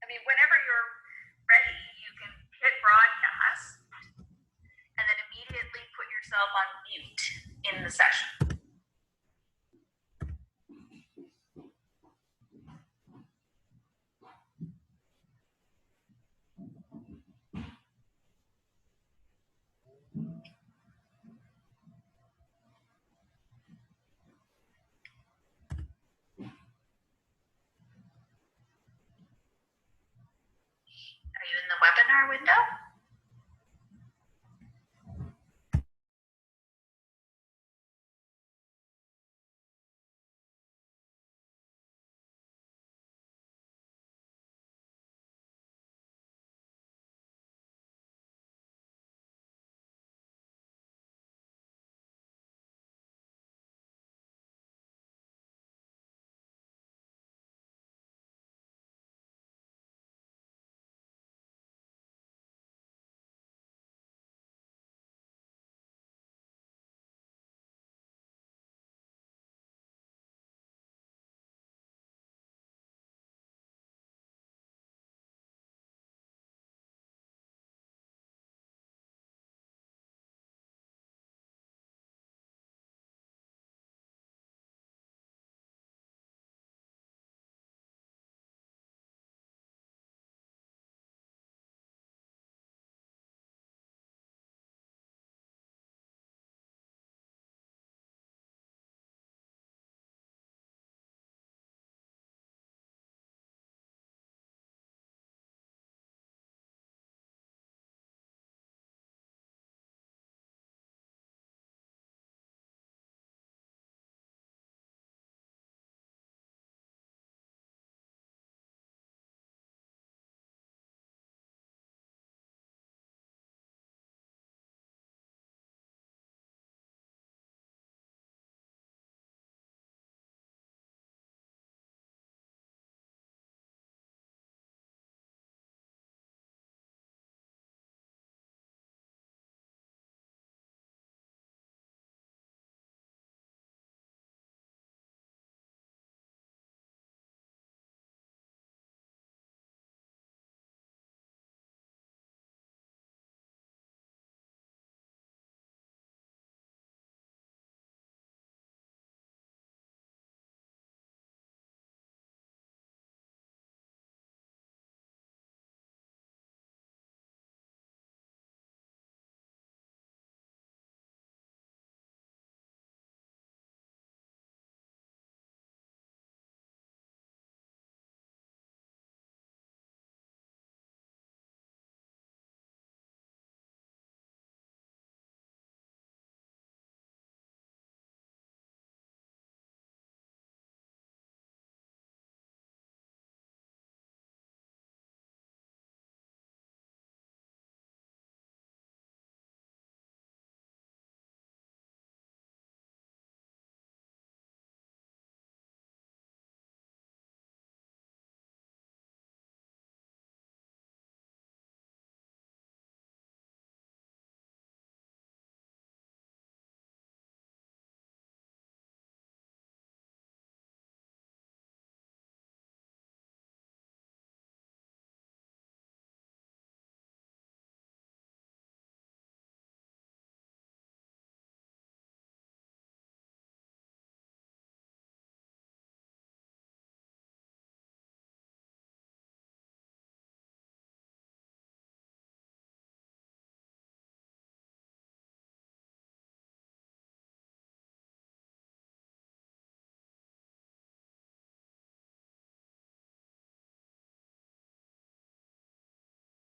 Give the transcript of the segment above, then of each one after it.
mean, whenever you're ready, you can hit broadcast and then immediately put yourself on mute in the session. Are you in the webinar window?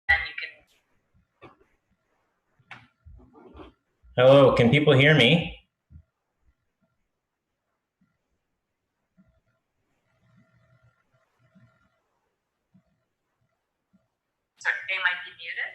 And you can. Hello, can people hear me? Sorry, they might be muted.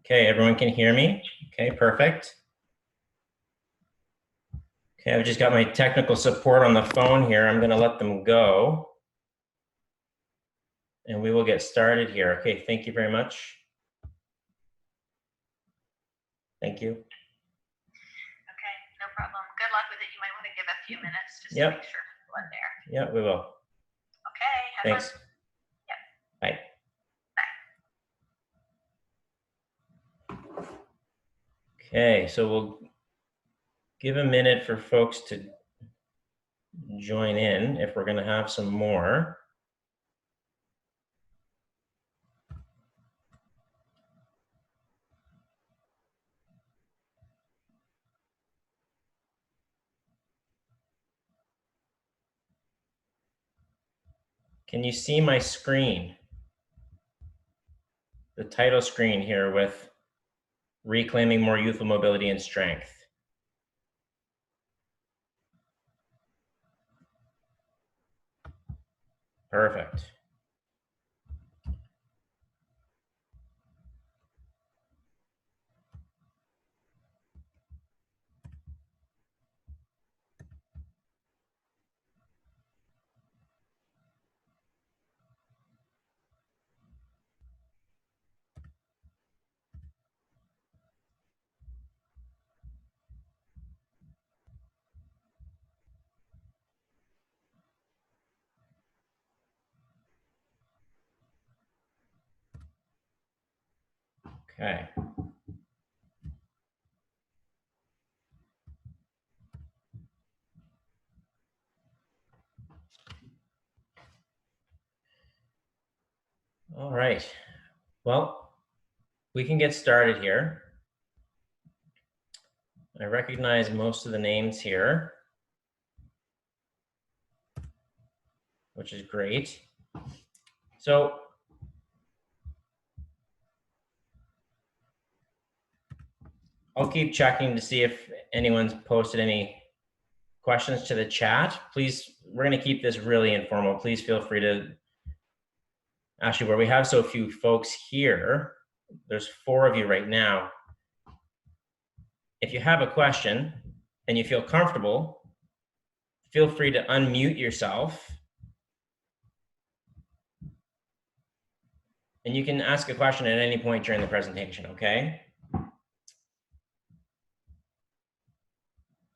Okay, everyone can hear me? Okay, perfect. Okay, I've just got my technical support on the phone here. I'm going to let them go. And we will get started here. Okay, thank you very much. Thank you. Okay, no problem. Good luck with it. You might want to give a few minutes just Yep. to make sure people are there. Yeah, we will. Okay, have Thanks. fun. Yep. Bye. Okay, so we'll give a minute for folks to join in if we're going to have some more. Can you see my screen? The title screen here with Reclaiming More Youthful Mobility and Strength. Perfect. Okay. All right. Well, we can get started here. I recognize most of the names here, which is great. So I'll keep checking to see if anyone's posted any questions to the chat. Please, we're going to keep this really informal. Please feel free to, actually, where we have so few folks here, there's 4 of you right now. If you have a question and you feel comfortable, feel free to unmute yourself. And you can ask a question at any point during the presentation, okay?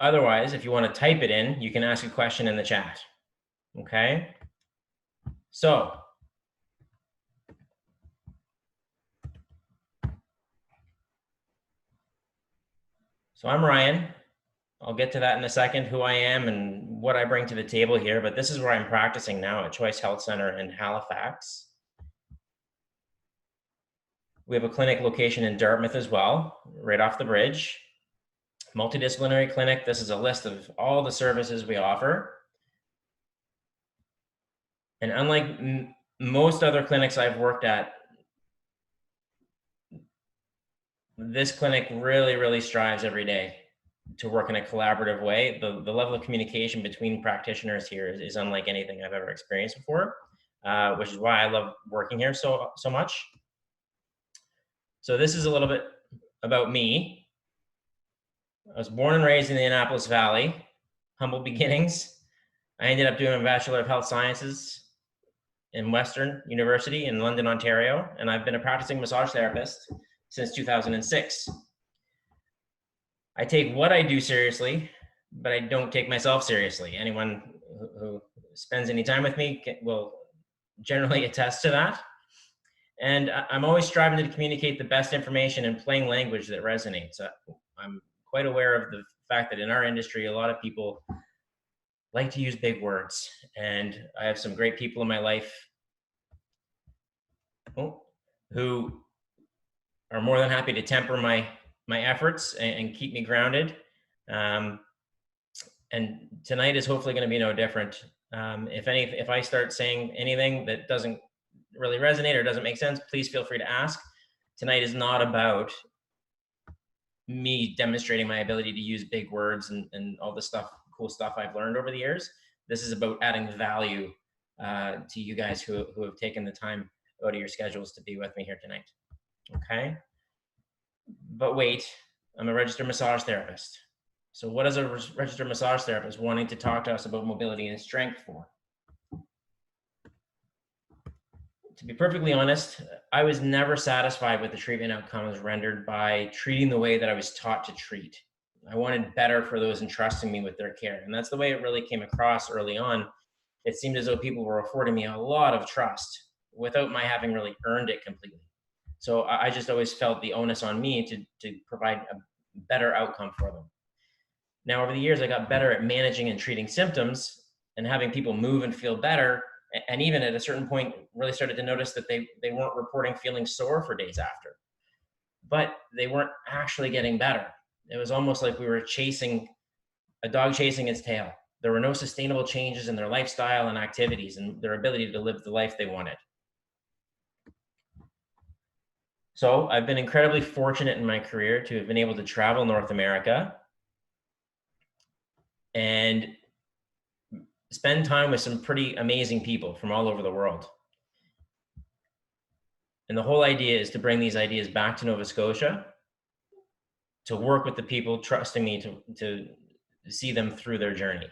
Otherwise, if you want to type it in, you can ask a question in the chat, okay? So I'm Ryan. I'll get to that in a second, who I am and what I bring to the table here, but this is where I'm practicing now at Choice Health Center in Halifax. We have a clinic location in Dartmouth as well, right off the bridge. Multidisciplinary clinic. This is a list of all the services we offer. And unlike most other clinics I've worked at, this clinic really strives every day to work in a collaborative way. The level of communication between practitioners here is unlike anything I've ever experienced before, which is why I love working here so much. So this is a little bit about me. I was born and raised in the Annapolis Valley, humble beginnings. I ended up doing a Bachelor of Health Sciences in Western University in London, Ontario, and I've been a practicing massage therapist since 2006. I take what I do seriously, but I don't take myself seriously. Anyone who spends any time with me will generally attest to that. And I'm always striving to communicate the best information in plain language that resonates. I'm quite aware of the fact that in our industry, a lot of people like to use big words. And I have some great people in my life who are more than happy to temper my efforts and keep me grounded. And tonight is hopefully going to be no different. If I start saying anything that doesn't really resonate or doesn't make sense, please feel free to ask. Tonight is not about me demonstrating my ability to use big words and all the cool stuff I've learned over the years. This is about adding value to you guys who have taken the time out of your schedules to be with me here tonight. Okay? But wait, I'm a registered massage therapist. So what is a registered massage therapist wanting to talk to us about mobility and strength for? To be perfectly honest, I was never satisfied with the treatment outcomes rendered by treating the way that I was taught to treat. I wanted better for those entrusting me with their care. And that's the way it really came across early on. It seemed as though people were affording me a lot of trust without my having really earned it completely. So I just always felt the onus on me to provide a better outcome for them. Now, over the years, I got better at managing and treating symptoms and having people move and feel better. And even at a certain point, really started to notice that they weren't reporting feeling sore for days after, but they weren't actually getting better. It was almost like we were chasing a dog chasing its tail. There were no sustainable changes in their lifestyle and activities and their ability to live the life they wanted. So I've been incredibly fortunate in my career to have been able to travel North America and spend time with some pretty amazing people from all over the world. And the whole idea is to bring these ideas back to Nova Scotia, to work with the people trusting me to see them through their journey.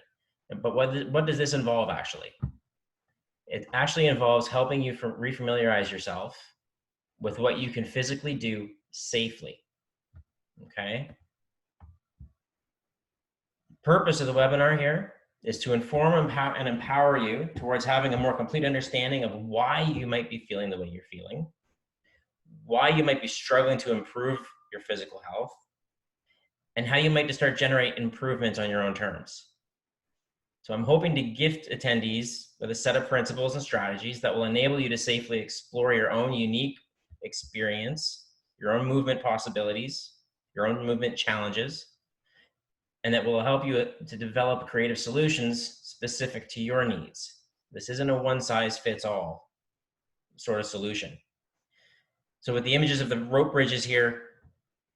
But what does this involve actually? It actually involves helping you refamiliarize yourself with what you can physically do safely. Okay. Purpose of the webinar here is to inform and empower you towards having a more complete understanding of why you might be feeling the way you're feeling, why you might be struggling to improve your physical health, and how you might start generate improvements on your own terms. So I'm hoping to gift attendees with a set of principles and strategies that will enable you to safely explore your own unique experience, your own movement possibilities, your own movement challenges, and that will help you to develop creative solutions specific to your needs. This isn't a one-size-fits-all sort of solution. So with the images of the rope bridges here,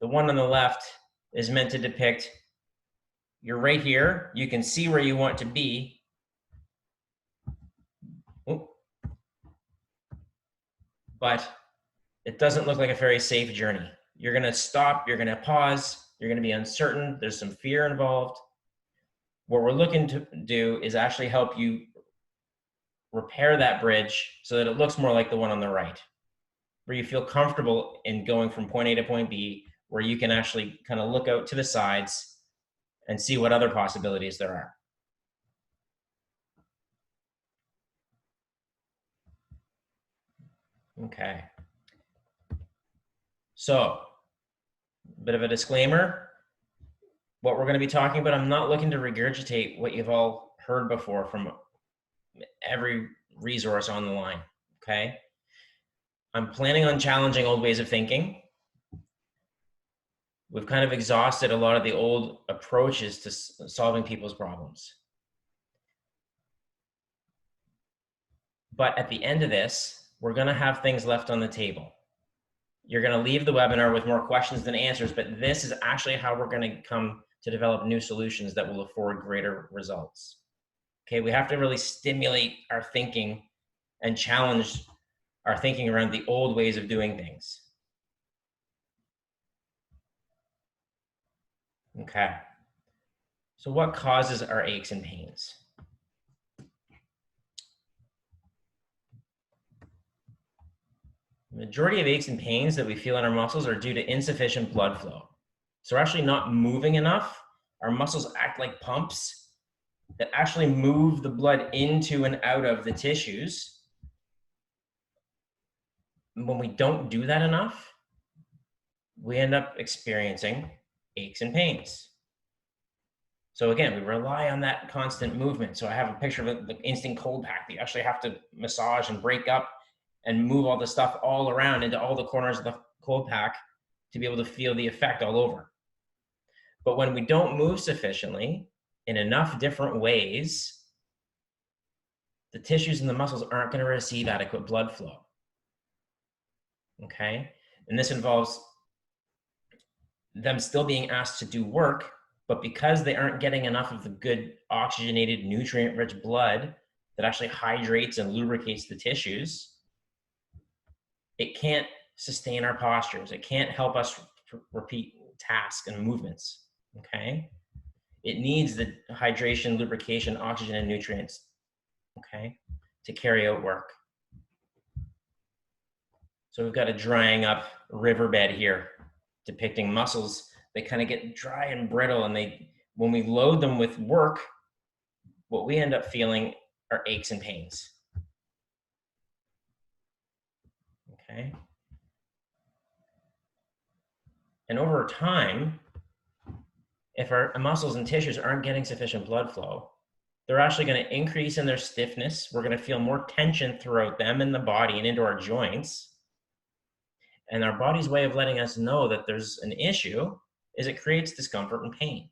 the one on the left is meant to depict you're right here, you can see where you want to be. But it doesn't look like a very safe journey. You're gonna stop, you're gonna pause, you're gonna be uncertain, there's some fear involved. What we're looking to do is actually help you repair that bridge so that it looks more like the one on the right, where you feel comfortable in going from point A to point B, where you can actually kind of look out to the sides and see what other possibilities there are. Okay. So, a bit of a disclaimer. What we're going to be talking about, I'm not looking to regurgitate what you've all heard before from every resource on the line, okay? I'm planning on challenging old ways of thinking. We've kind of exhausted a lot of the old approaches to solving people's problems. But at the end of this, we're going to have things left on the table. You're going to leave the webinar with more questions than answers, but this is actually how we're going to come to develop new solutions that will afford greater results. Okay, we have to really stimulate our thinking and challenge our thinking around the old ways of doing things. Okay, so what causes our aches and pains? The majority of aches and pains that we feel in our muscles are due to insufficient blood flow. So we're actually not moving enough. Our muscles act like pumps that actually move the blood into and out of the tissues. When we don't do that enough, we end up experiencing aches and pains. So again, we rely on that constant movement. So I have a picture of the instant cold pack that you actually have to massage and break up and move all the stuff all around into all the corners of the cold pack to be able to feel the effect all over. But when we don't move sufficiently in enough different ways, the tissues and the muscles aren't going to receive adequate blood flow. Okay? And this involves them still being asked to do work, but because they aren't getting enough of the good oxygenated, nutrient-rich blood that actually hydrates and lubricates the tissues, it can't sustain our postures. It can't help us repeat tasks and movements, okay? It needs the hydration, lubrication, oxygen, and nutrients, okay, to carry out work. So we've got a drying up riverbed here depicting muscles. They kind of get dry and brittle, and when we load them with work, what we end up feeling are aches and pains. Okay. And over time, if our muscles and tissues aren't getting sufficient blood flow, they're actually going to increase in their stiffness. We're going to feel more tension throughout them in the body and into our joints. And our body's way of letting us know that there's an issue is it creates discomfort and pain.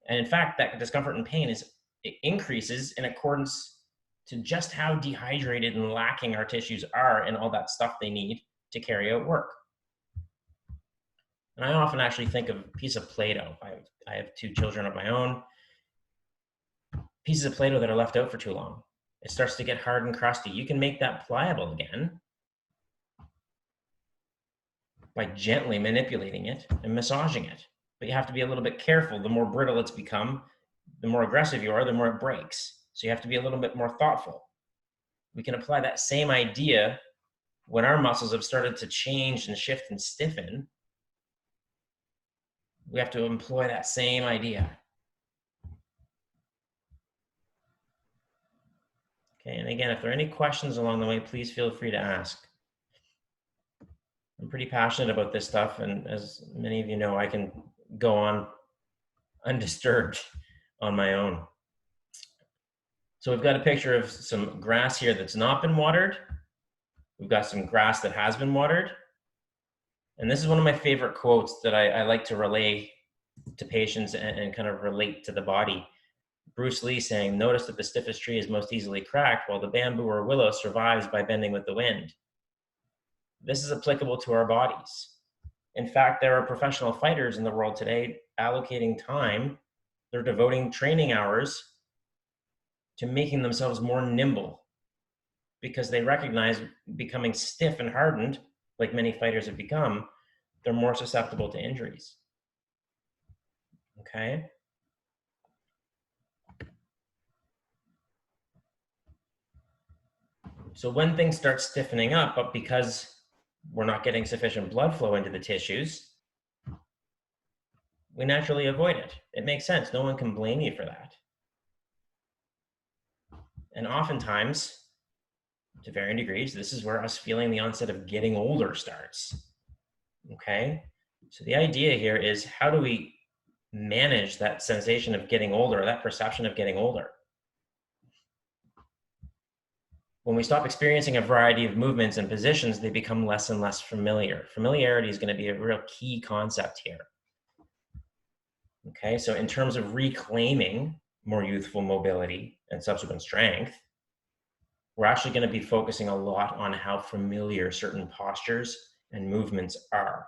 And in fact, that discomfort and pain it increases in accordance to just how dehydrated and lacking our tissues are and all that stuff they need to carry out work. And I often actually think of a piece of Play-Doh. I have 2 children of my own. Pieces of Play-Doh that are left out for too long. It starts to get hard and crusty. You can make that pliable again by gently manipulating it and massaging it. But you have to be a little bit careful. The more brittle it's become, the more aggressive you are, the more it breaks. So you have to be a little bit more thoughtful. We can apply that same idea when our muscles have started to change and shift and stiffen. We have to employ that same idea. Okay, and again, if there are any questions along the way, please feel free to ask. I'm pretty passionate about this stuff, and as many of you know, I can go on undisturbed on my own. So we've got a picture of some grass here that's not been watered. We've got some grass that has been watered. And this is one of my favorite quotes that I like to relay to patients and kind of relate to the body. Bruce Lee saying, "Notice that the stiffest tree is most easily cracked, while the bamboo or willow survives by bending with the wind." This is applicable to our bodies. In fact, there are professional fighters in the world today allocating time, they're devoting training hours to making themselves more nimble because they recognize becoming stiff and hardened, like many fighters have become, they're more susceptible to injuries. Okay? So when things start stiffening up, but because we're not getting sufficient blood flow into the tissues, we naturally avoid it. It makes sense. No one can blame you for that. And oftentimes, to varying degrees, this is where us feeling the onset of getting older starts. Okay? So the idea here is, how do we manage that sensation of getting older, that perception of getting older? When we stop experiencing a variety of movements and positions, they become less and less familiar. Familiarity is going to be a real key concept here. Okay, so in terms of reclaiming more youthful mobility and subsequent strength, we're actually going to be focusing a lot on how familiar certain postures and movements are.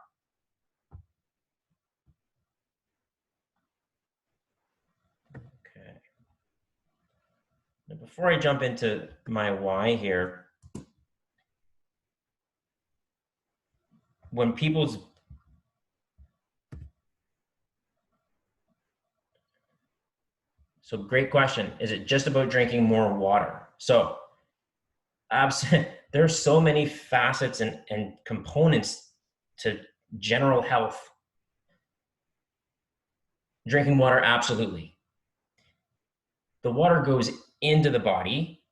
Okay. Now, before I jump into my why here, when people's So great question. Is it just about drinking more water? So there's so many facets and components to general health. Drinking water, absolutely. The water goes into the body.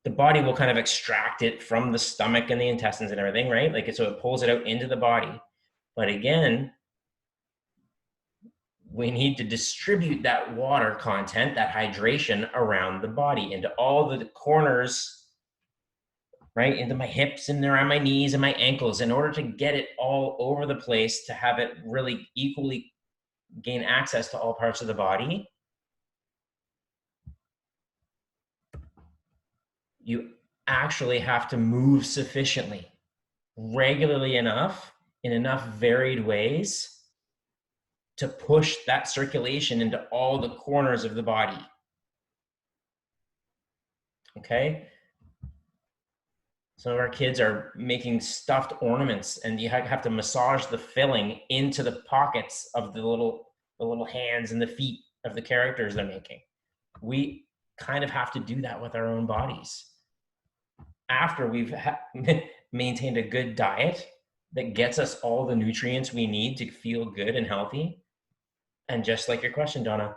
The body will kind of extract it from the stomach and the intestines and everything, right? So it pulls it out into the body. But again, we need to distribute that water content, that hydration, around the body into all the corners, right? Into my hips and around my knees and my ankles, in order to get it all over the place, to have it really equally gain access to all parts of the body. You actually have to move sufficiently, regularly enough, in enough varied ways to push that circulation into all the corners of the body. Okay? Some of our kids are making stuffed ornaments, and you have to massage the filling into the pockets of the little hands and the feet of the characters they're making. We kind of have to do that with our own bodies. After we've maintained a good diet that gets us all the nutrients we need to feel good and healthy, and just like your question, Donna,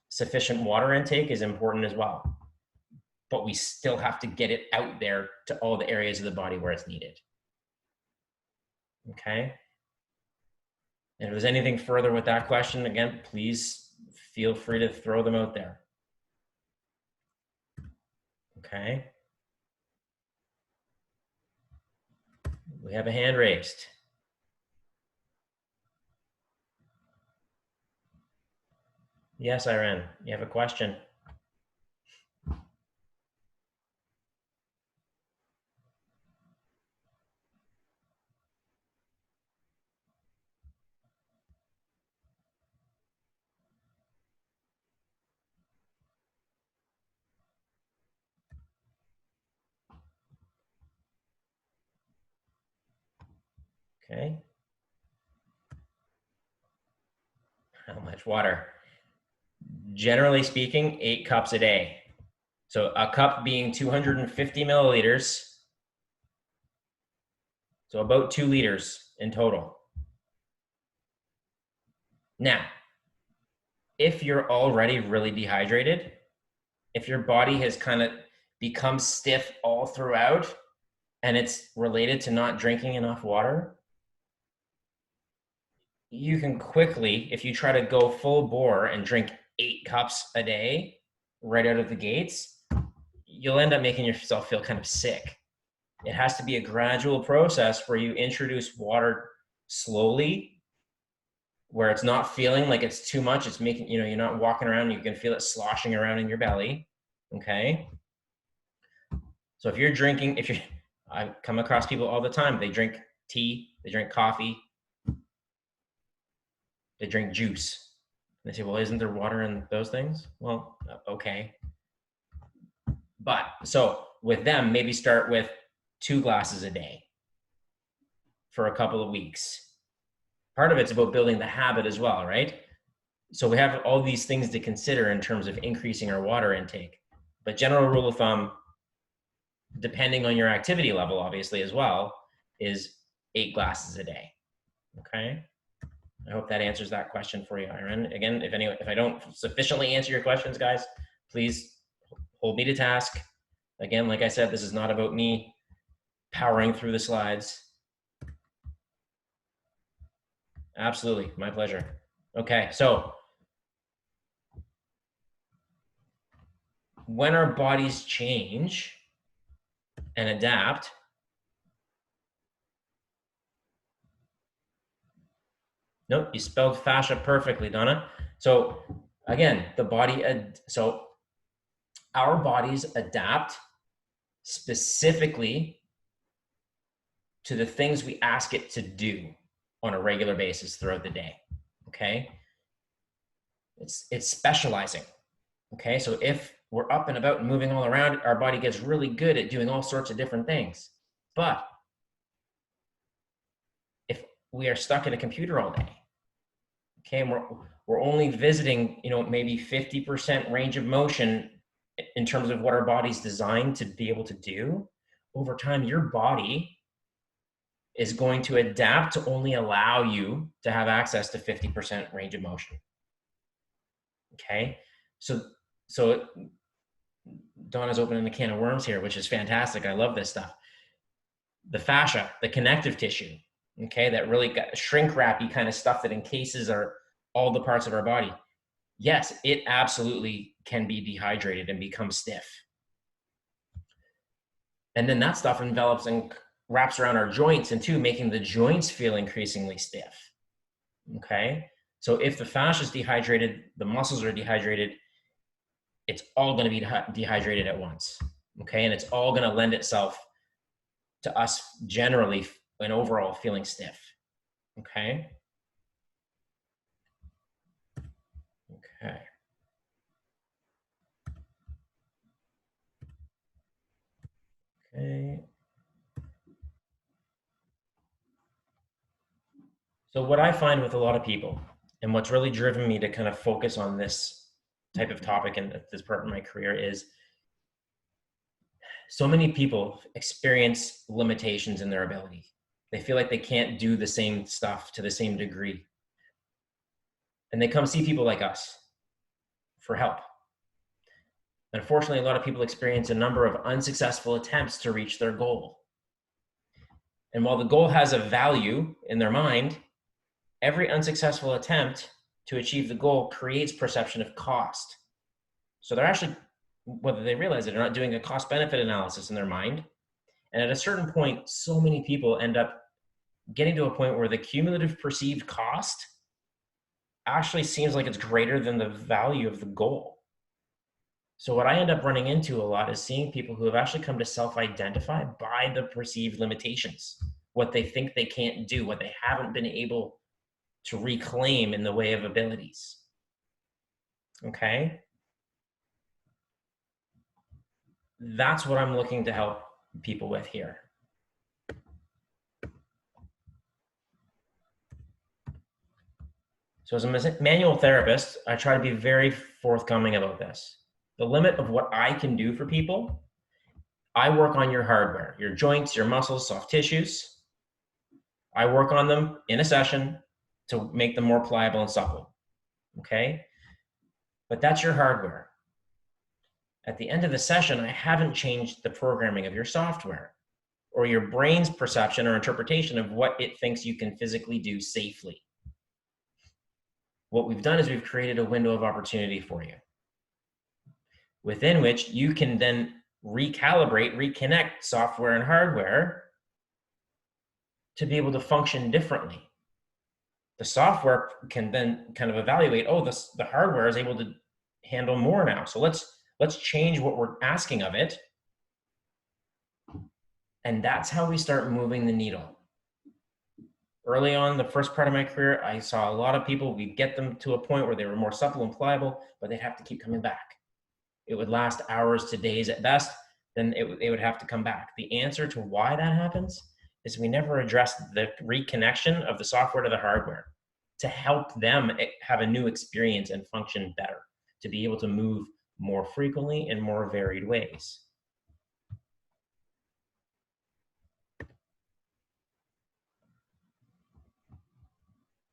sufficient water intake is important as well. But we still have to get it out there to all the areas of the body where it's needed. Okay? And if there's anything further with that question, again, please feel free to throw them out there. Okay? We have a hand raised. Yes, Irene, you have a question. Okay. How much water? Generally speaking, 8 cups a day. So a cup being 250 milliliters. So about 2 liters in total. Now, if you're already really dehydrated, if your body has kind of become stiff all throughout and it's related to not drinking enough water, you can quickly, if you try to go full bore and drink 8 cups a day right out of the gates, you'll end up making yourself feel kind of sick. It has to be a gradual process where you introduce water slowly, where it's not feeling like it's too much. It's making, you're not walking around, you can feel it sloshing around in your belly. Okay. So if you're drinking, I come across people all the time, they drink tea, they drink coffee, they drink juice. And they say, well, isn't there water in those things? Well, okay. But so with them, maybe start with 2 glasses a day for a couple of weeks. Part of it's about building the habit as well, right? So we have all these things to consider in terms of increasing our water intake. But general rule of thumb, depending on your activity level, obviously, as well, is 8 glasses a day. Okay. I hope that answers that question for you, Irene. Again, if I don't sufficiently answer your questions, guys, please hold me to task. Again, like I said, this is not about me powering through the slides. Absolutely, my pleasure. Okay, so when our bodies change and adapt, nope, you spelled fascia perfectly, Donna. So again, so our bodies adapt specifically to the things we ask it to do on a regular basis throughout the day. Okay. It's specializing. Okay. So if we're up and about and moving all around, our body gets really good at doing all sorts of different things. But if we are stuck at a computer all day, okay, and we're only visiting, maybe 50% range of motion in terms of what our body's designed to be able to do, over time, your body is going to adapt to only allow you to have access to 50% range of motion. Okay, so Donna's opening a can of worms here, which is fantastic. I love this stuff. The fascia, the connective tissue, okay, that really got shrink wrappy kind of stuff that encases all the parts of our body. Yes, it absolutely can be dehydrated and become stiff. And then that stuff envelops and wraps around our joints and too, making the joints feel increasingly stiff. Okay. So if the fascia is dehydrated, the muscles are dehydrated, it's all going to be dehydrated at once. Okay. And it's all going to lend itself to us generally and overall feeling stiff. Okay. Okay. Okay. So what I find with a lot of people And what's really driven me to kind of focus on this type of topic and this part of my career is so many people experience limitations in their ability. They feel like they can't do the same stuff to the same degree. And they come see people like us for help. Unfortunately, a lot of people experience a number of unsuccessful attempts to reach their goal. And while the goal has a value in their mind, every unsuccessful attempt to achieve the goal creates perception of cost. So they're actually, whether they realize it or not, doing a cost benefit analysis in their mind. And at a certain point, so many people end up getting to a point where the cumulative perceived cost actually seems like it's greater than the value of the goal. So what I end up running into a lot is seeing people who have actually come to self-identify by the perceived limitations, what they think they can't do, what they haven't been able to reclaim in the way of abilities. Okay? That's what I'm looking to help people with here. So as a manual therapist, I try to be very forthcoming about this. The limit of what I can do for people, I work on your hardware, your joints, your muscles, soft tissues. I work on them in a session to make them more pliable and supple, okay? But that's your hardware. At the end of the session, I haven't changed the programming of your software or your brain's perception or interpretation of what it thinks you can physically do safely. What we've done is we've created a window of opportunity for you, within which you can then recalibrate, reconnect software and hardware to be able to function differently. The software can then kind of evaluate, oh, the hardware is able to handle more now. So let's change what we're asking of it. And that's how we start moving the needle. Early on, the first part of my career, I saw a lot of people, we'd get them to a point where they were more supple and pliable, but they'd have to keep coming back. It would last hours to days at best, then they would have to come back. The answer to why that happens is we never addressed the reconnection of the software to the hardware to help them have a new experience and function better, to be able to move more frequently in more varied ways.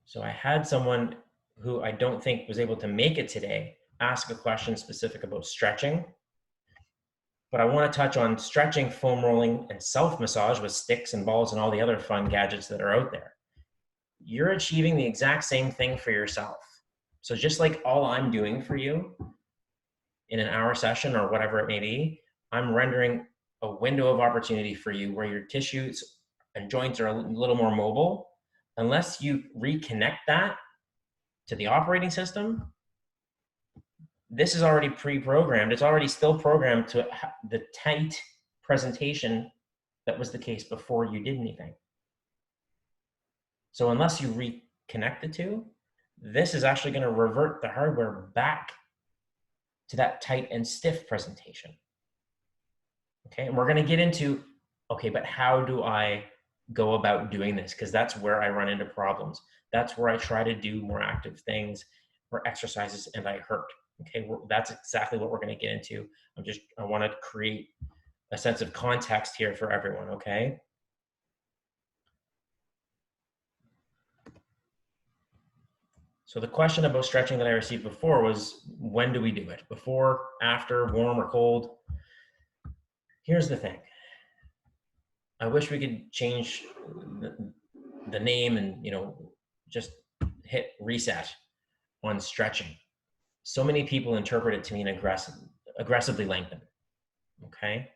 So I had someone who I don't think was able to make it today ask a question specific about stretching. But I want to touch on stretching, foam rolling, and self-massage with sticks and balls and all the other fun gadgets that are out there. You're achieving the exact same thing for yourself. So just like all I'm doing for you in an hour session or whatever it may be, I'm rendering a window of opportunity for you where your tissues and joints are a little more mobile. Unless you reconnect that to the operating system, this is already pre-programmed. It's already still programmed to the tight presentation that was the case before you did anything. So unless you reconnect the two, this is actually going to revert the hardware back to that tight and stiff presentation. Okay, and we're going to get into, okay, but how do I go about doing this? Because that's where I run into problems. That's where I try to do more active things or exercises and I hurt. Okay, that's exactly what we're going to get into. I want to create a sense of context here for everyone, okay? So the question about stretching that I received before was, when do we do it? Before, after, warm or cold? Here's the thing. I wish we could change the name and, just hit reset on stretching. So many people interpret it to mean aggressively lengthen, okay?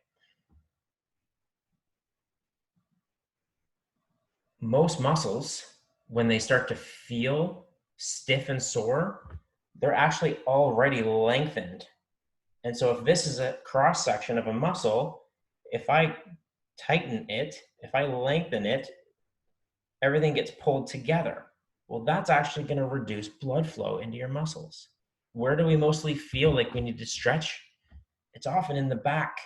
Most muscles, when they start to feel stiff and sore, they're actually already lengthened. And so if this is a cross section of a muscle, if I tighten it, if I lengthen it, everything gets pulled together. Well, that's actually going to reduce blood flow into your muscles. Where do we mostly feel like we need to stretch? It's often in the back,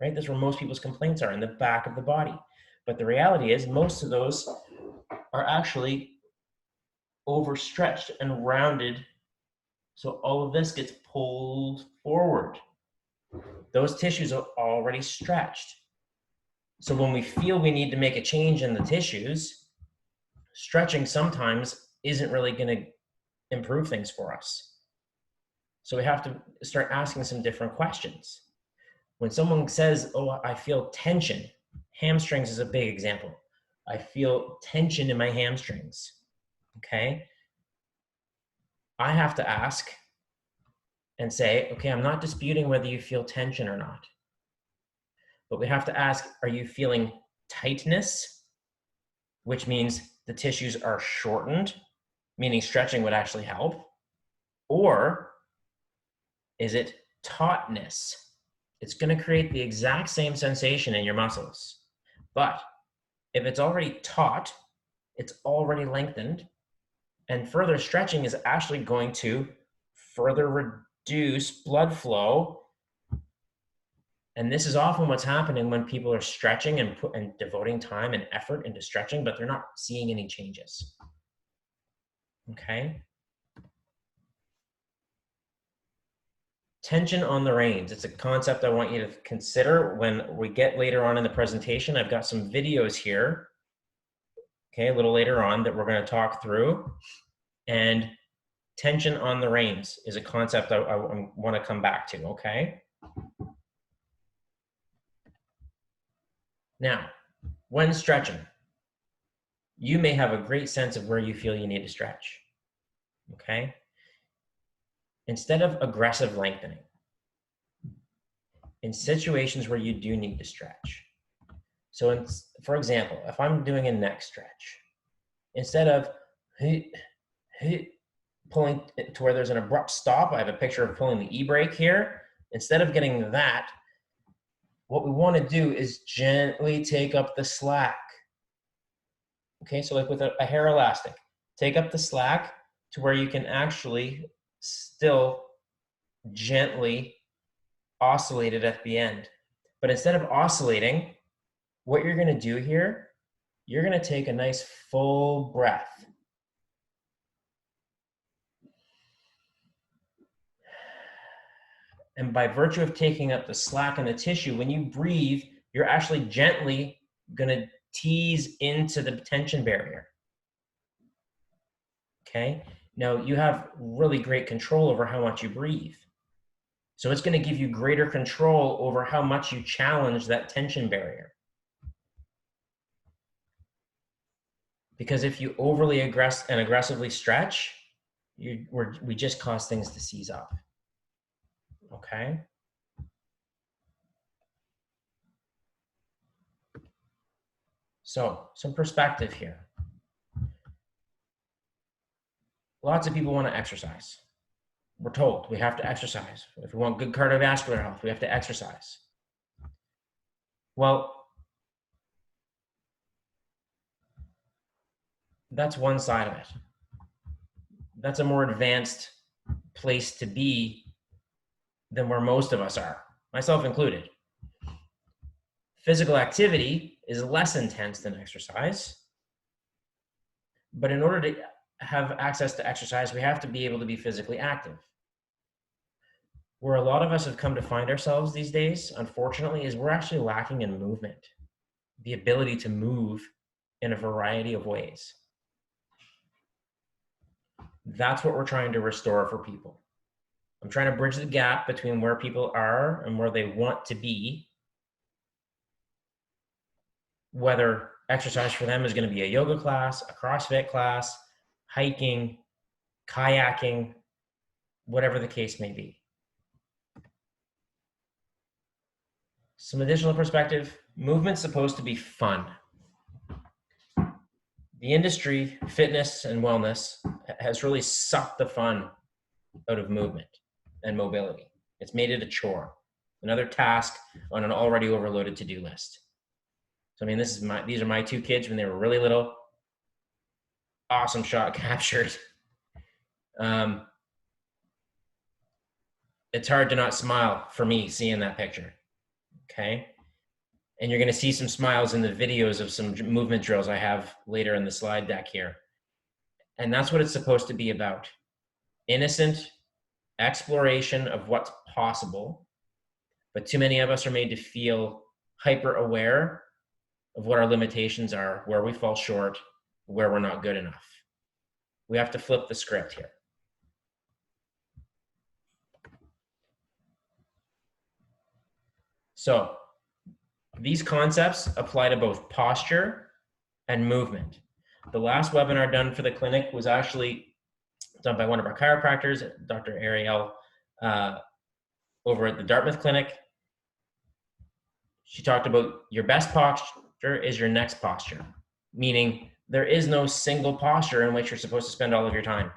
right? That's where most people's complaints are, in the back of the body. But the reality is most of those are actually overstretched and rounded. So all of this gets pulled forward. Those tissues are already stretched. So when we feel we need to make a change in the tissues, stretching sometimes isn't really going to improve things for us. So we have to start asking some different questions. When someone says, oh, I feel tension, hamstrings is a big example. I feel tension in my hamstrings, okay? I have to ask and say, okay, I'm not disputing whether you feel tension or not. But we have to ask, are you feeling tightness, which means the tissues are shortened, meaning stretching would actually help? Or is it tautness? It's going to create the exact same sensation in your muscles. But if it's already taut, it's already lengthened, and further stretching is actually going to further reduce blood flow. And this is often what's happening when people are stretching and devoting time and effort into stretching, but they're not seeing any changes. Okay? Tension on the reins. It's a concept I want you to consider when we get later on in the presentation. I've got some videos here, okay, a little later on that we're going to talk through. And tension on the reins is a concept I want to come back to, okay? Now, when stretching, you may have a great sense of where you feel you need to stretch, okay? Instead of aggressive lengthening, in situations where you do need to stretch. So for example, if I'm doing a neck stretch, instead of pulling to where there's an abrupt stop, I have a picture of pulling the e-brake here. Instead of getting that, what we want to do is gently take up the slack. Okay, so like with a hair elastic, take up the slack to where you can actually still gently oscillate it at the end. But instead of oscillating, what you're going to do here, you're going to take a nice full breath. And by virtue of taking up the slack in the tissue, when you breathe, you're actually gently going to tease into the tension barrier. Okay? Now, you have really great control over how much you breathe. So it's going to give you greater control over how much you challenge that tension barrier. Because if you overly aggressively stretch, we just cause things to seize up. Okay? So, some perspective here. Lots of people want to exercise. We're told we have to exercise. If we want good cardiovascular health, we have to exercise. Well, that's one side of it. That's a more advanced place to be than where most of us are, myself included. Physical activity is less intense than exercise. But in order to have access to exercise, we have to be able to be physically active. Where a lot of us have come to find ourselves these days, unfortunately, is we're actually lacking in movement, the ability to move in a variety of ways. That's what we're trying to restore for people. I'm trying to bridge the gap between where people are and where they want to be, whether exercise for them is going to be a yoga class, a CrossFit class, hiking, kayaking, whatever the case may be. Some additional perspective, movement's supposed to be fun. The industry, fitness and wellness, has really sucked the fun out of movement and mobility. It's made it a chore, another task on an already overloaded to-do list. So I mean, these are my two kids when they were really little. Awesome shot captured. It's hard to not smile for me seeing that picture. Okay. And you're going to see some smiles in the videos of some movement drills I have later in the slide deck here. And that's what it's supposed to be about. Innocent exploration of what's possible. But too many of us are made to feel hyper aware of what our limitations are, where we fall short, where we're not good enough. We have to flip the script here. So these concepts apply to both posture and movement. The last webinar done for the clinic was actually done by one of our chiropractors, Dr. Ariel, over at the Dartmouth Clinic. She talked about your best posture is your next posture, meaning there is no single posture in which you're supposed to spend all of your time.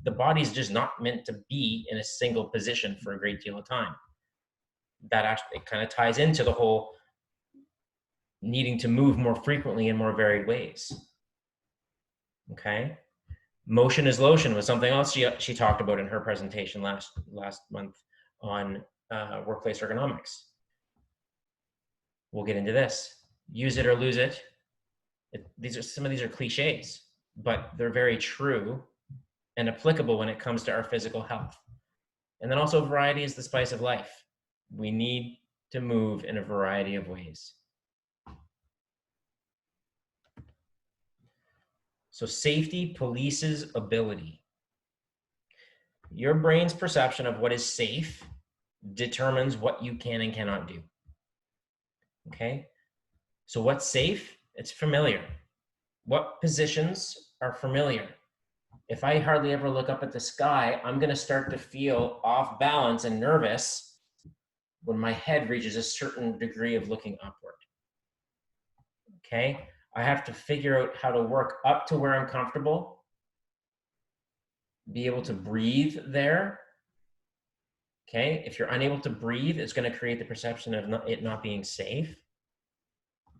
The body's just not meant to be in a single position for a great deal of time. That actually kind of ties into the whole needing to move more frequently in more varied ways. Okay. Motion is lotion was something else she talked about in her presentation last month on workplace ergonomics. We'll get into this. Use it or lose it. Some of these are cliches, but they're very true and applicable when it comes to our physical health. And then also, variety is the spice of life. We need to move in a variety of ways. So safety polices ability. Your brain's perception of what is safe determines what you can and cannot do. Okay? So what's safe? It's familiar. What positions are familiar? If I hardly ever look up at the sky, I'm going to start to feel off balance and nervous when my head reaches a certain degree of looking upward. Okay? I have to figure out how to work up to where I'm comfortable, be able to breathe there. Okay? If you're unable to breathe, it's going to create the perception of it not being safe.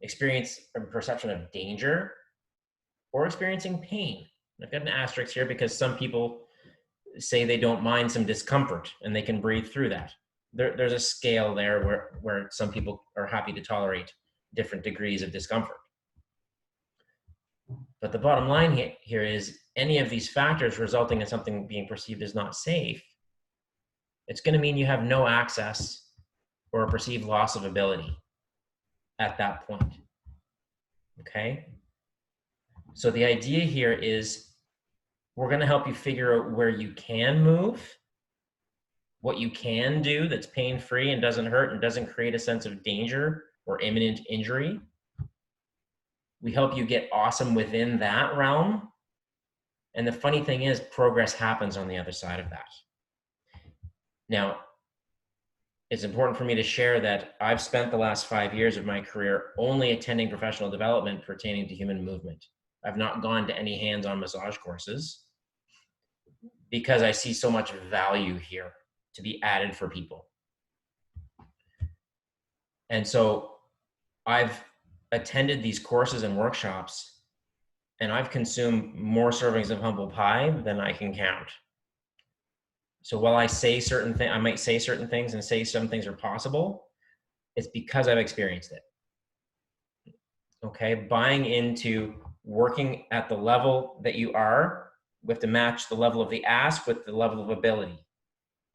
Experience a perception of danger or experiencing pain. I've got an asterisk here because some people say they don't mind some discomfort and they can breathe through that. There's a scale there where some people are happy to tolerate different degrees of discomfort. But the bottom line here is any of these factors resulting in something being perceived as not safe, it's going to mean you have no access or a perceived loss of ability at that point. Okay? So the idea here is we're going to help you figure out where you can move, what you can do that's pain-free and doesn't hurt and doesn't create a sense of danger or imminent injury. We help you get awesome within that realm. And the funny thing is, progress happens on the other side of that. Now, it's important for me to share that I've spent the last 5 years of my career only attending professional development pertaining to human movement. I've not gone to any hands-on massage courses because I see so much value here to be added for people. And so I've attended these courses and workshops, and I've consumed more servings of humble pie than I can count. So while I say certain things, I might say certain things and say some things are possible, it's because I've experienced it. Okay, buying into working at the level that you are, we have to match the level of the ask with the level of ability.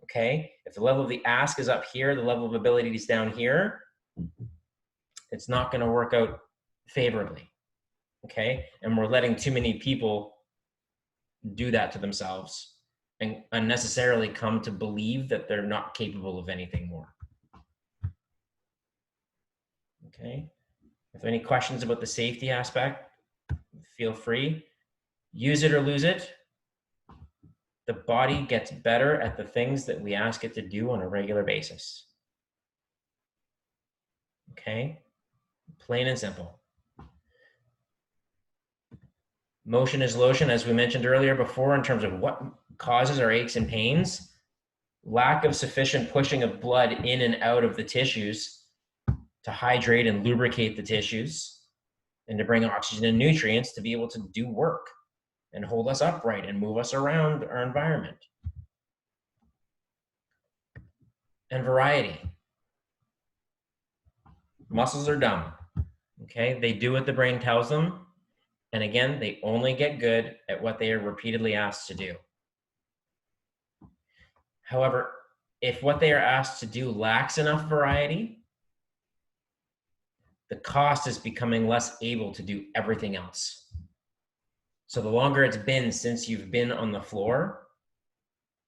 Okay, if the level of the ask is up here, the level of ability is down here, it's not going to work out favorably. Okay, and we're letting too many people do that to themselves and unnecessarily come to believe that they're not capable of anything more. Okay, if there are any questions about the safety aspect, feel free. Use it or lose it. The body gets better at the things that we ask it to do on a regular basis. Okay, plain and simple. Motion is lotion, as we mentioned earlier before, in terms of what causes our aches and pains. Lack of sufficient pushing of blood in and out of the tissues to hydrate and lubricate the tissues and to bring oxygen and nutrients to be able to do work and hold us upright and move us around our environment. And variety. Muscles are dumb. Okay, they do what the brain tells them. And again, they only get good at what they are repeatedly asked to do. However, if what they are asked to do lacks enough variety, the cost is becoming less able to do everything else. So the longer it's been since you've been on the floor,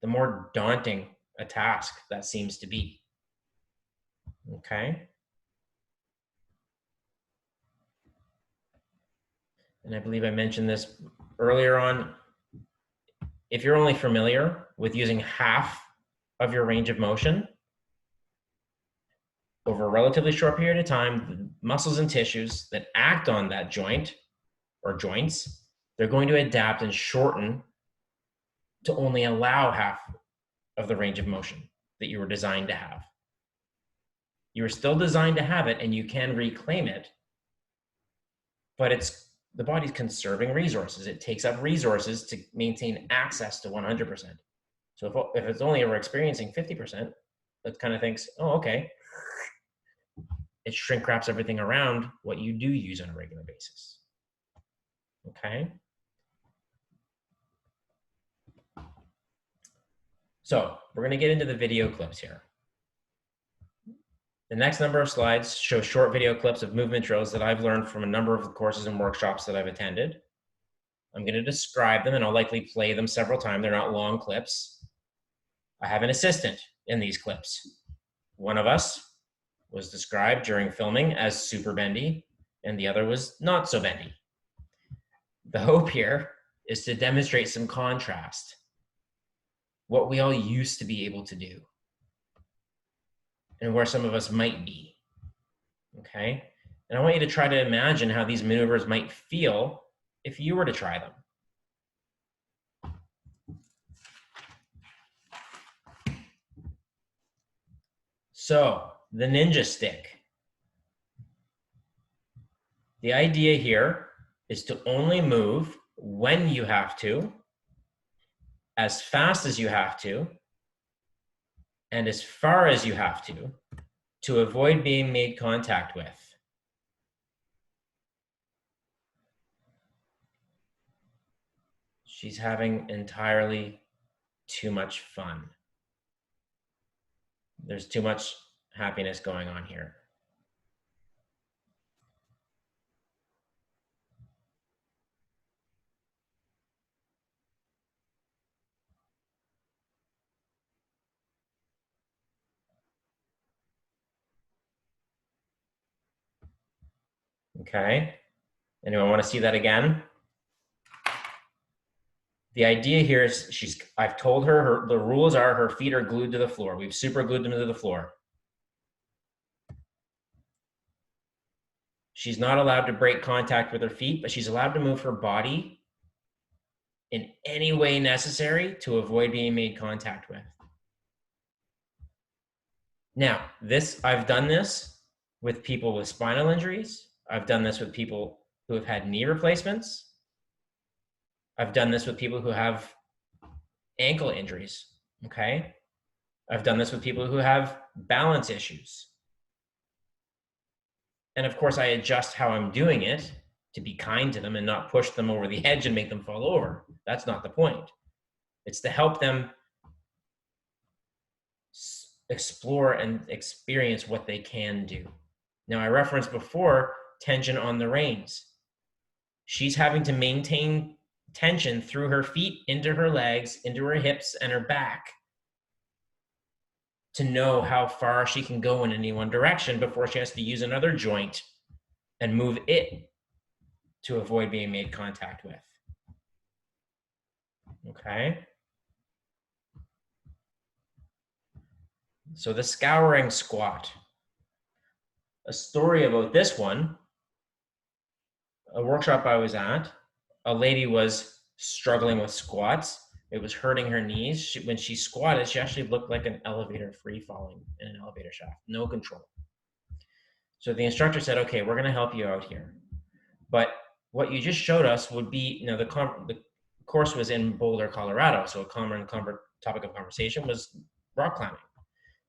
the more daunting a task that seems to be. Okay? And I believe I mentioned this earlier on. If you're only familiar with using half of your range of motion over a relatively short period of time, the muscles and tissues that act on that joint or joints, they're going to adapt and shorten to only allow half of the range of motion that you were designed to have. You were still designed to have it and you can reclaim it, but the body's conserving resources. It takes up resources to maintain access to 100%. So if it's only ever experiencing 50%, that kind of thinks, oh, okay. It shrink wraps everything around what you do use on a regular basis. Okay. So we're going to get into the video clips here. The next number of slides show short video clips of movement drills that I've learned from a number of courses and workshops that I've attended. I'm going to describe them and I'll likely play them several times. They're not long clips. I have an assistant in these clips. One of us was described during filming as super bendy and the other was not so bendy. The hope here is to demonstrate some contrast, what we all used to be able to do and where some of us might be, okay? And I want you to try to imagine how these maneuvers might feel if you were to try them. So, the ninja stick. The idea here is to only move when you have to, as fast as you have to, and as far as you have to avoid being made contact with. She's having entirely too much fun. There's too much happiness going on here. Okay, anyone want to see that again? The idea here is I've told her, the rules are her feet are glued to the floor. We've super glued them to the floor. She's not allowed to break contact with her feet, but she's allowed to move her body in any way necessary to avoid being made contact with. Now, I've done this with people with spinal injuries. I've done this with people who have had knee replacements. I've done this with people who have ankle injuries, okay? I've done this with people who have balance issues. And of course, I adjust how I'm doing it to be kind to them and not push them over the edge and make them fall over. That's not the point. It's to help them explore and experience what they can do. Now, I referenced before tension on the reins. She's having to maintain tension through her feet, into her legs, into her hips, and her back to know how far she can go in any one direction before she has to use another joint and move it to avoid being made contact with. Okay? So the scouring squat. A story about this one, a workshop I was at, a lady was struggling with squats. It was hurting her knees. When she squatted, she actually looked like an elevator free falling in an elevator shaft, no control. So the instructor said, okay, we're gonna help you out here. But what you just showed us would be, the course was in Boulder, Colorado. So a common topic of conversation was rock climbing.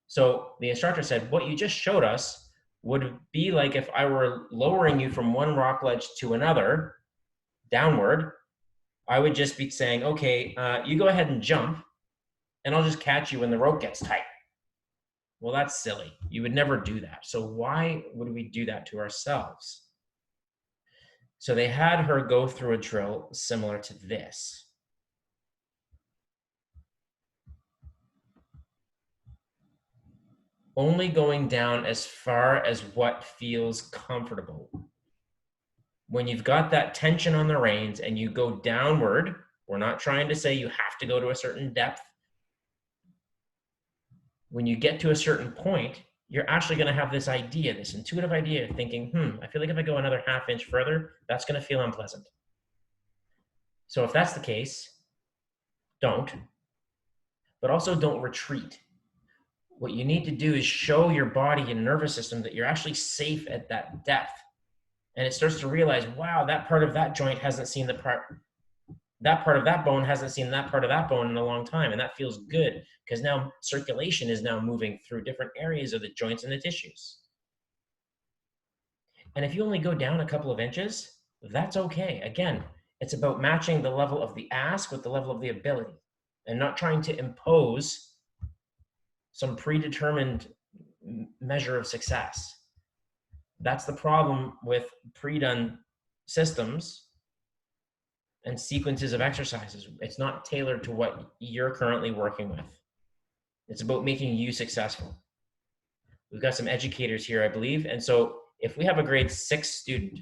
So the instructor said, what you just showed us would be like if I were lowering you from one rock ledge to another downward, I would just be saying, okay, you go ahead and jump, and I'll just catch you when the rope gets tight. Well, that's silly. You would never do that. So why would we do that to ourselves? So they had her go through a drill similar to this. Only going down as far as what feels comfortable. When you've got that tension on the reins and you go downward, we're not trying to say you have to go to a certain depth. When you get to a certain point, you're actually going to have this idea, this intuitive idea of thinking, I feel like if I go another half inch further, that's going to feel unpleasant. So if that's the case, don't, but also don't retreat. What you need to do is show your body and nervous system that you're actually safe at that depth. And it starts to realize, wow, that part of that joint hasn't seen that part of that bone hasn't seen that part of that bone in a long time. And that feels good because now circulation is now moving through different areas of the joints and the tissues. And if you only go down a couple of inches, that's okay. Again, it's about matching the level of the ask with the level of the ability and not trying to impose some predetermined measure of success. That's the problem with pre-done systems and sequences of exercises. It's not tailored to what you're currently working with. It's about making you successful. We've got some educators here, I believe. And so if we have a grade 6 student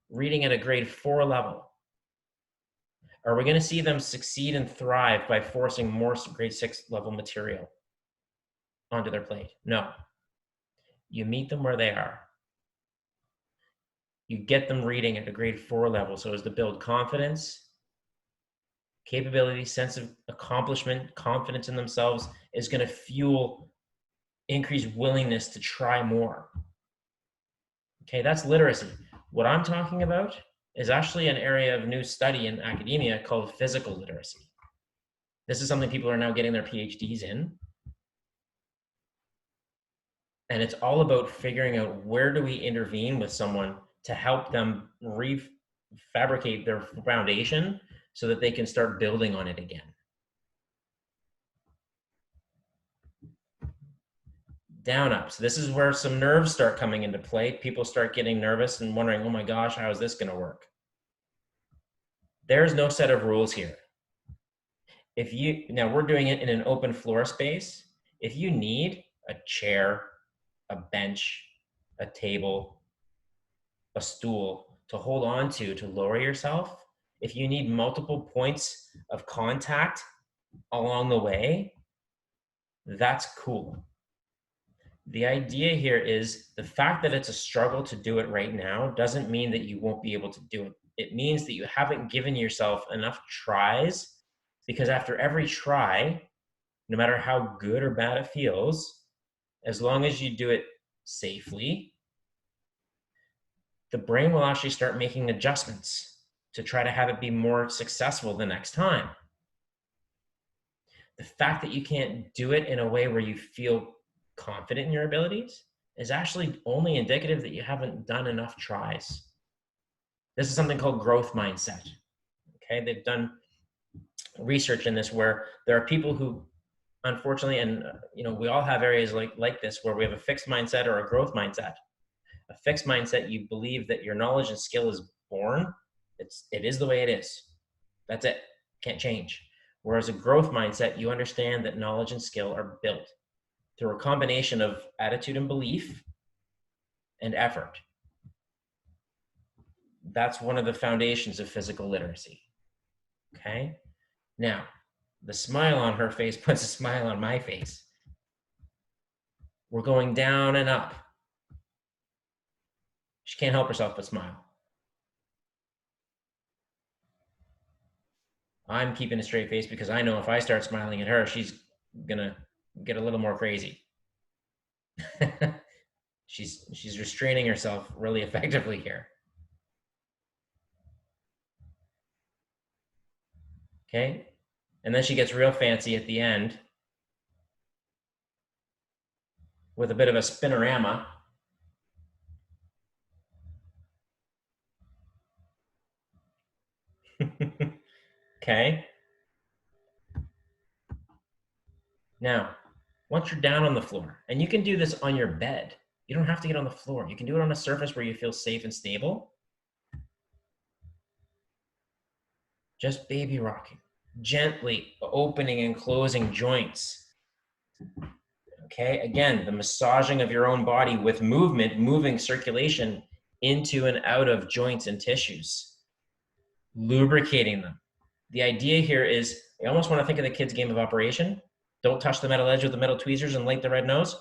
reading at a grade 4 level, are we going to see them succeed and thrive by forcing more grade 6 level material onto their plate? No. You meet them where they are. You get them reading at a grade 4 level so as to build confidence, capability, sense of accomplishment, confidence in themselves is going to fuel increased willingness to try more. Okay, that's literacy. What I'm talking about is actually an area of new study in academia called physical literacy. This is something people are now getting their PhDs in. And it's all about figuring out where do we intervene with someone to help them refabricate their foundation so that they can start building on it again. Down up. So this is where some nerves start coming into play. People start getting nervous and wondering, oh my gosh, how is this going to work? There's no set of rules here. Now we're doing it in an open floor space. If you need a chair, a bench, a table, a stool to hold on to lower yourself, if you need multiple points of contact along the way, that's cool. The idea here is the fact that it's a struggle to do it right now doesn't mean that you won't be able to do it. It means that you haven't given yourself enough tries, because after every try, no matter how good or bad it feels, as long as you do it safely, the brain will actually start making adjustments to try to have it be more successful the next time. The fact that you can't do it in a way where you feel confident in your abilities is actually only indicative that you haven't done enough tries. This is something called growth mindset. Okay, they've done research in this where there are people who, unfortunately, and we all have areas like this where we have a fixed mindset or a growth mindset. A fixed mindset, you believe that your knowledge and skill is born. It is the way it is. That's it. Can't change. Whereas a growth mindset, you understand that knowledge and skill are built through a combination of attitude and belief and effort. That's one of the foundations of physical literacy. Okay? Now, the smile on her face puts a smile on my face. We're going down and up. She can't help herself but smile. I'm keeping a straight face because I know if I start smiling at her, she's gonna get a little more crazy. She's restraining herself really effectively here. Okay? And then she gets real fancy at the end with a bit of a spinorama. okay? Now, once you're down on the floor, and you can do this on your bed, you don't have to get on the floor. You can do it on a surface where you feel safe and stable. Just baby rocking, gently opening and closing joints. Okay, again, the massaging of your own body with movement, moving circulation into and out of joints and tissues, lubricating them. The idea here is, I almost want to think of the kids' game of Operation. Don't touch the metal edge with the metal tweezers and light the red nose.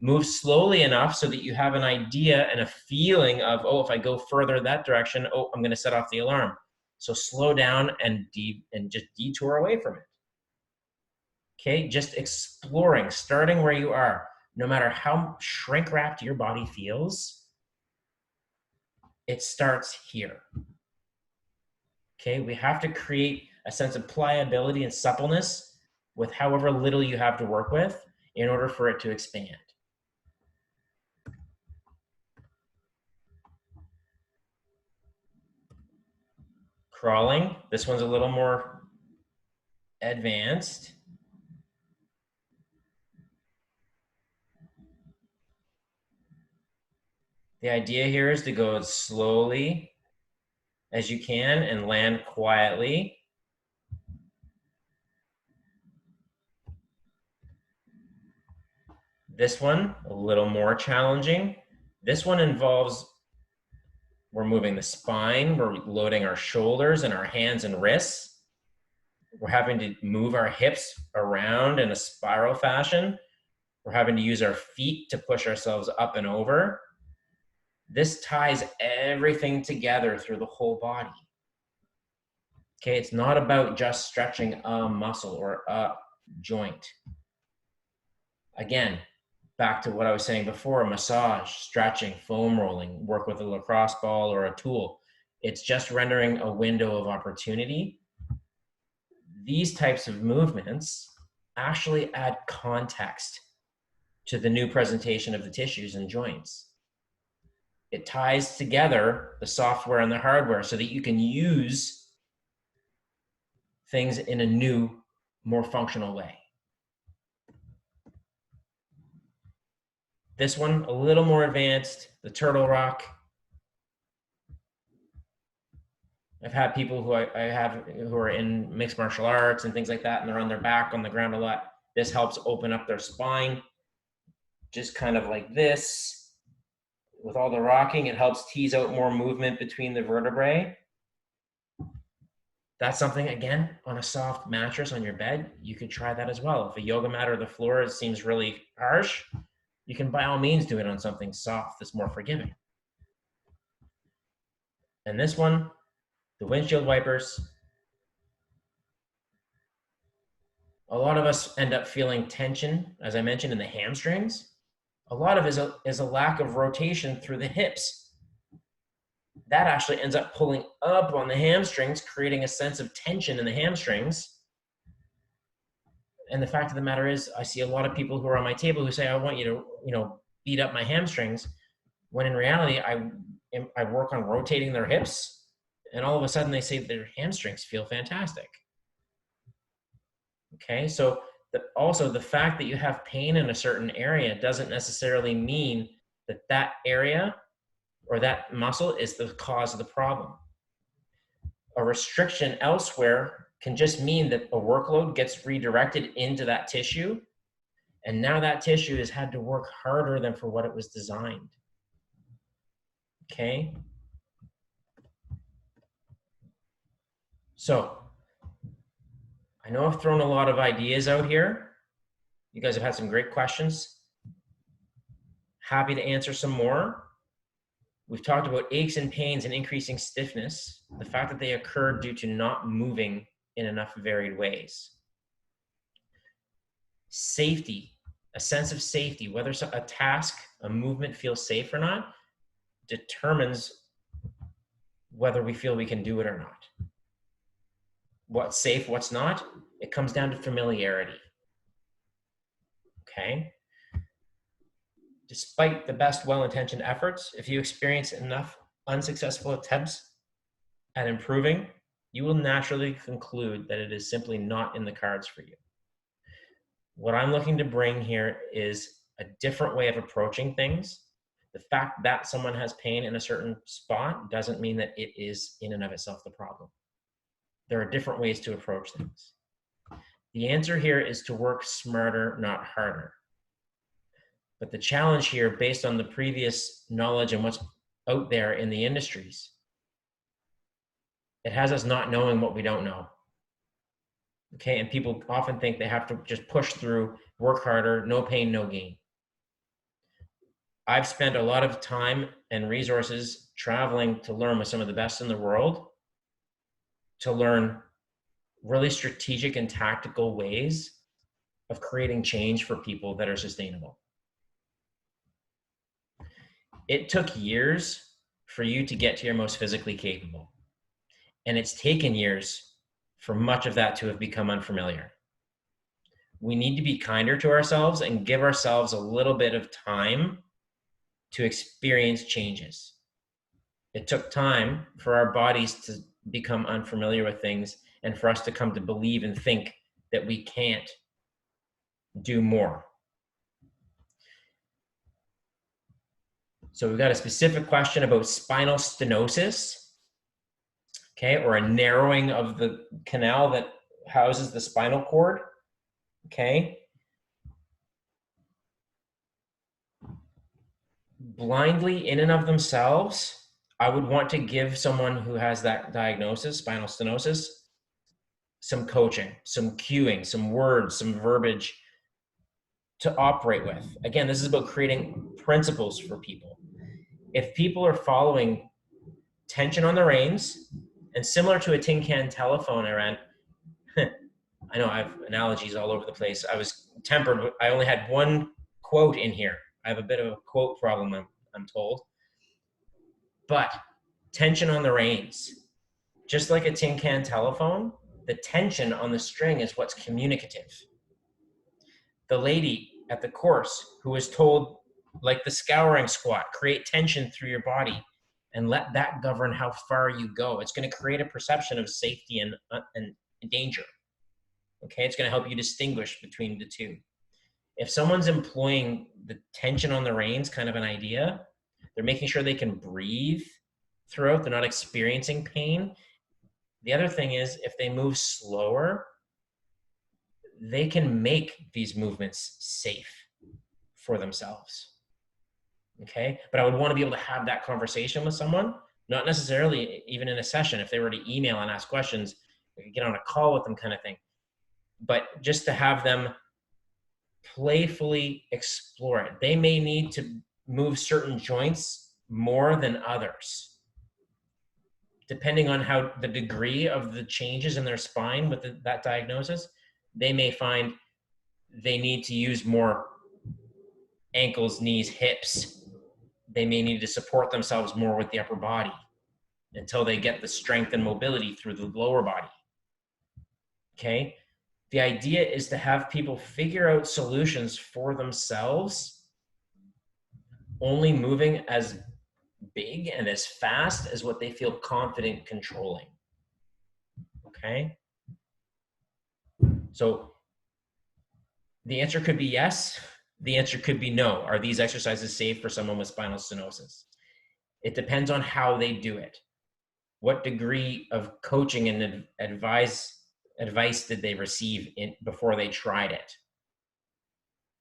Move slowly enough so that you have an idea and a feeling of, oh, if I go further that direction, oh, I'm going to set off the alarm. So slow down and just detour away from it. Okay, just exploring, starting where you are. No matter how shrink-wrapped your body feels, it starts here. Okay, we have to create a sense of pliability and suppleness with however little you have to work with in order for it to expand. Crawling, this one's a little more advanced. The idea here is to go as slowly as you can and land quietly. This one, a little more challenging. This one involves, we're moving the spine, we're loading our shoulders and our hands and wrists. We're having to move our hips around in a spiral fashion. We're having to use our feet to push ourselves up and over. This ties everything together through the whole body. Okay, it's not about just stretching a muscle or a joint. Again, back to what I was saying before, massage, stretching, foam rolling, work with a lacrosse ball or a tool. It's just rendering a window of opportunity. These types of movements actually add context to the new presentation of the tissues and joints. It ties together the software and the hardware so that you can use things in a new, more functional way. This one, a little more advanced, the turtle rock. I've had people who I have who are in mixed martial arts and things like that, and they're on their back on the ground a lot. This helps open up their spine, just kind of like this. With all the rocking, it helps tease out more movement between the vertebrae. That's something, again, on a soft mattress on your bed, you could try that as well. If a yoga mat or the floor seems really harsh, you can by all means do it on something soft that's more forgiving. And this one, the windshield wipers. A lot of us end up feeling tension, as I mentioned, in the hamstrings. A lot of it is a lack of rotation through the hips. That actually ends up pulling up on the hamstrings, creating a sense of tension in the hamstrings. And the fact of the matter is, I see a lot of people who are on my table who say, I want you to, beat up my hamstrings, when in reality, I work on rotating their hips, and all of a sudden they say their hamstrings feel fantastic. Okay, so also the fact that you have pain in a certain area doesn't necessarily mean that that area or that muscle is the cause of the problem. A restriction elsewhere can just mean that a workload gets redirected into that tissue, and now that tissue has had to work harder than for what it was designed. Okay? So, I know I've thrown a lot of ideas out here. You guys have had some great questions. Happy to answer some more. We've talked about aches and pains and increasing stiffness, the fact that they occur due to not moving in enough varied ways. Safety, a sense of safety, whether a task, a movement feels safe or not, determines whether we feel we can do it or not. What's safe, what's not, it comes down to familiarity. Okay? Despite the best well-intentioned efforts, if you experience enough unsuccessful attempts at improving, you will naturally conclude that it is simply not in the cards for you. What I'm looking to bring here is a different way of approaching things. The fact that someone has pain in a certain spot doesn't mean that it is in and of itself the problem. There are different ways to approach things. The answer here is to work smarter, not harder. But the challenge here, based on the previous knowledge and what's out there in the industries, it has us not knowing what we don't know. Okay, and people often think they have to just push through, work harder, no pain, no gain. I've spent a lot of time and resources traveling to learn with some of the best in the world, to learn really strategic and tactical ways of creating change for people that are sustainable. It took years for you to get to your most physically capable. And it's taken years for much of that to have become unfamiliar. We need to be kinder to ourselves and give ourselves a little bit of time to experience changes. It took time for our bodies to become unfamiliar with things and for us to come to believe and think that we can't do more. So we've got a specific question about spinal stenosis, okay, or a narrowing of the canal that houses the spinal cord, okay. Blindly in and of themselves, I would want to give someone who has that diagnosis, spinal stenosis, some coaching, some cueing, some words, some verbiage to operate with. Again, this is about creating principles for people. If people are following tension on the reins, and similar to a tin can telephone I ran, I know I have analogies all over the place. I was tempered. I only had one quote in here. I have a bit of a quote problem, I'm told. But tension on the reins, just like a tin can telephone, the tension on the string is what's communicative. The lady at the course who was told, like the scouring squat, create tension through your body and let that govern how far you go. It's going to create a perception of safety and danger. Okay, it's going to help you distinguish between the two. If someone's employing the tension on the reins kind of an idea, they're making sure they can breathe throughout, they're not experiencing pain. The other thing is, if they move slower, they can make these movements safe for themselves. Okay, but I would want to be able to have that conversation with someone, not necessarily even in a session. If they were to email and ask questions, we could get on a call with them kind of thing. But just to have them playfully explore it. They may need to move certain joints more than others, depending on how the degree of the changes in their spine with that diagnosis. They may find they need to use more ankles, knees, hips. They may need to support themselves more with the upper body until they get the strength and mobility through the lower body. Okay? The idea is to have people figure out solutions for themselves, only moving as big and as fast as what they feel confident controlling. Okay? So the answer could be yes. The answer could be no. Are these exercises safe for someone with spinal stenosis? It depends on how they do it. What degree of coaching and advice did they receive before they tried it?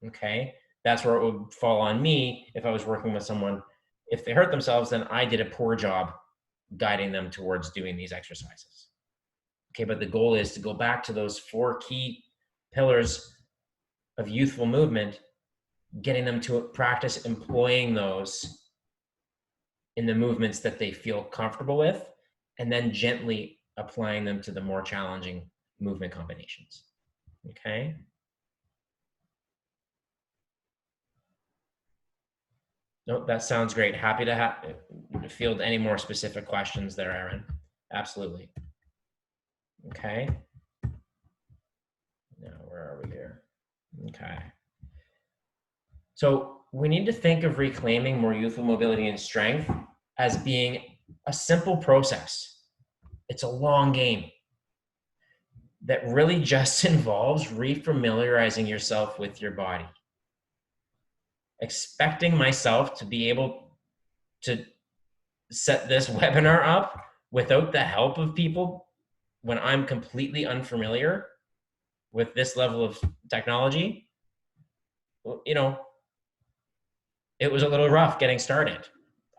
Okay? That's where it would fall on me if I was working with someone. If they hurt themselves, then I did a poor job guiding them towards doing these exercises. Okay, but the goal is to go back to those 4 key pillars of youthful movement, getting them to practice employing those in the movements that they feel comfortable with, and then gently applying them to the more challenging movement combinations. Okay? Nope, that sounds great. Happy to field any more specific questions there, Aaron. Absolutely. Okay. Now, where are we here? Okay. So we need to think of reclaiming more youthful mobility and strength as being a simple process. It's a long game that really just involves refamiliarizing yourself with your body. Expecting myself to be able to set this webinar up without the help of people when I'm completely unfamiliar with this level of technology, you know, it was a little rough getting started.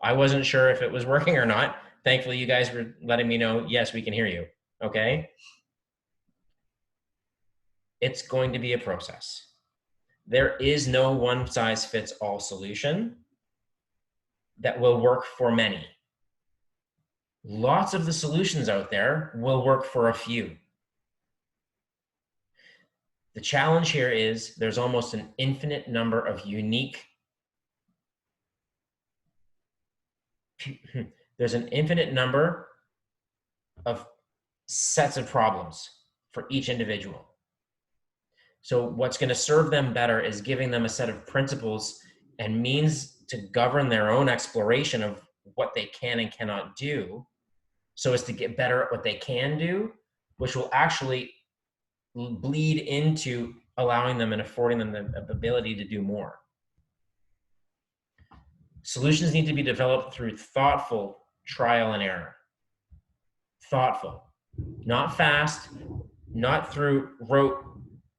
I wasn't sure if it was working or not. Thankfully, you guys were letting me know, yes, we can hear you. Okay. It's going to be a process. There is no one size fits all solution that will work for many. Lots of the solutions out there will work for a few. The challenge here is there's almost an infinite number of there's an infinite number of sets of problems for each individual. So what's going to serve them better is giving them a set of principles and means to govern their own exploration of what they can and cannot do, so as to get better at what they can do, which will actually bleed into allowing them and affording them the ability to do more. Solutions need to be developed through thoughtful trial and error. Thoughtful, not fast, not through rote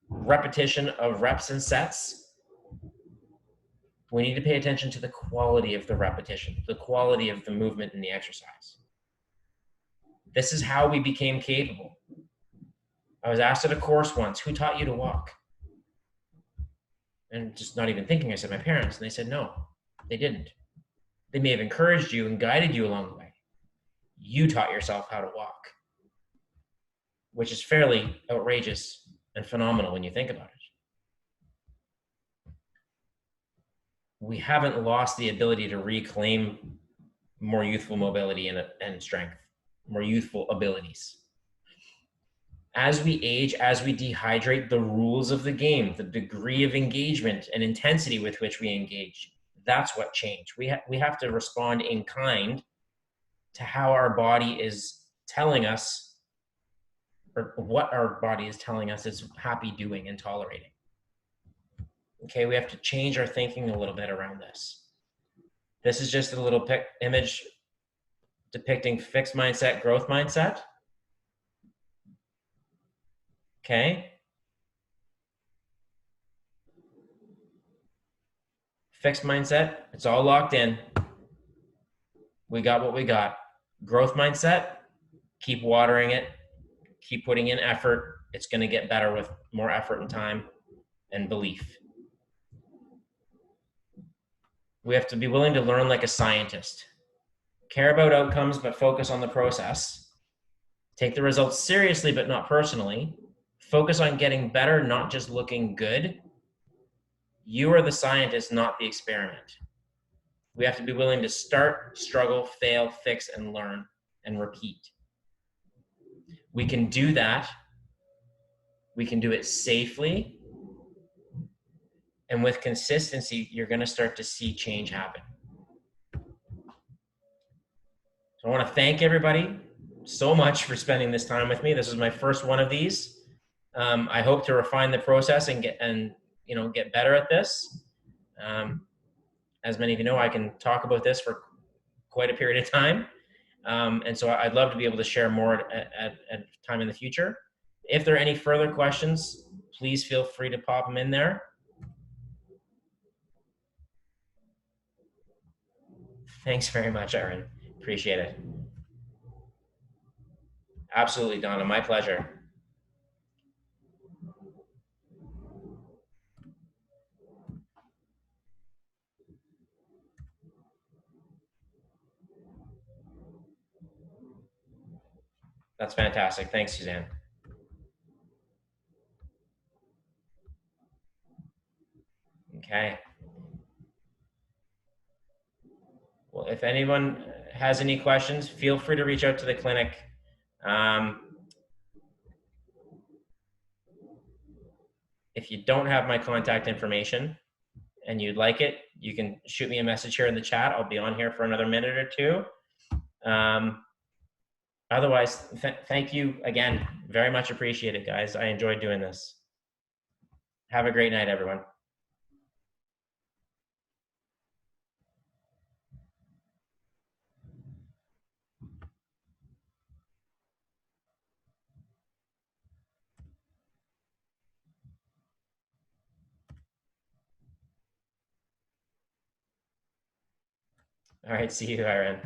repetition of reps and sets. We need to pay attention to the quality of the repetition, the quality of the movement and the exercise. This is how we became capable. I was asked at a course once, who taught you to walk? And just not even thinking, I said, my parents. And they said, no, they didn't. They may have encouraged you and guided you along the way. You taught yourself how to walk, which is fairly outrageous and phenomenal when you think about it. We haven't lost the ability to reclaim more youthful mobility and strength, more youthful abilities. As we age, as we dehydrate, the rules of the game, the degree of engagement and intensity with which we engage, that's what changed. We have to respond in kind to how our body is telling us, or what our body is telling us is happy doing and tolerating. Okay, we have to change our thinking a little bit around this. This is just a little image depicting fixed mindset, growth mindset. Okay. Fixed mindset, it's all locked in. We got what we got. Growth mindset, keep watering it, keep putting in effort. It's going to get better with more effort and time and belief. We have to be willing to learn like a scientist. Care about outcomes, but focus on the process. Take the results seriously, but not personally. Focus on getting better, not just looking good. You are the scientist, not the experiment. We have to be willing to start, struggle, fail, fix, and learn, and repeat. We can do that. We can do it safely. And with consistency, you're going to start to see change happen. So I want to thank everybody so much for spending this time with me. This is my first one of these. I hope to refine the process and get better at this. As many of you know, I can talk about this for quite a period of time. And so I'd love to be able to share more at time in the future. If there are any further questions, please feel free to pop them in there. Thanks very much, Erin. Appreciate it. Absolutely, Donna. My pleasure. That's fantastic. Thanks, Suzanne. Okay. Well, if anyone has any questions, feel free to reach out to the clinic. If you don't have my contact information and you'd like it, you can shoot me a message here in the chat. I'll be on here for another minute or two. Otherwise, thank you again. Very much appreciated, guys. I enjoyed doing this. Have a great night, everyone. All right, see you, Aaron.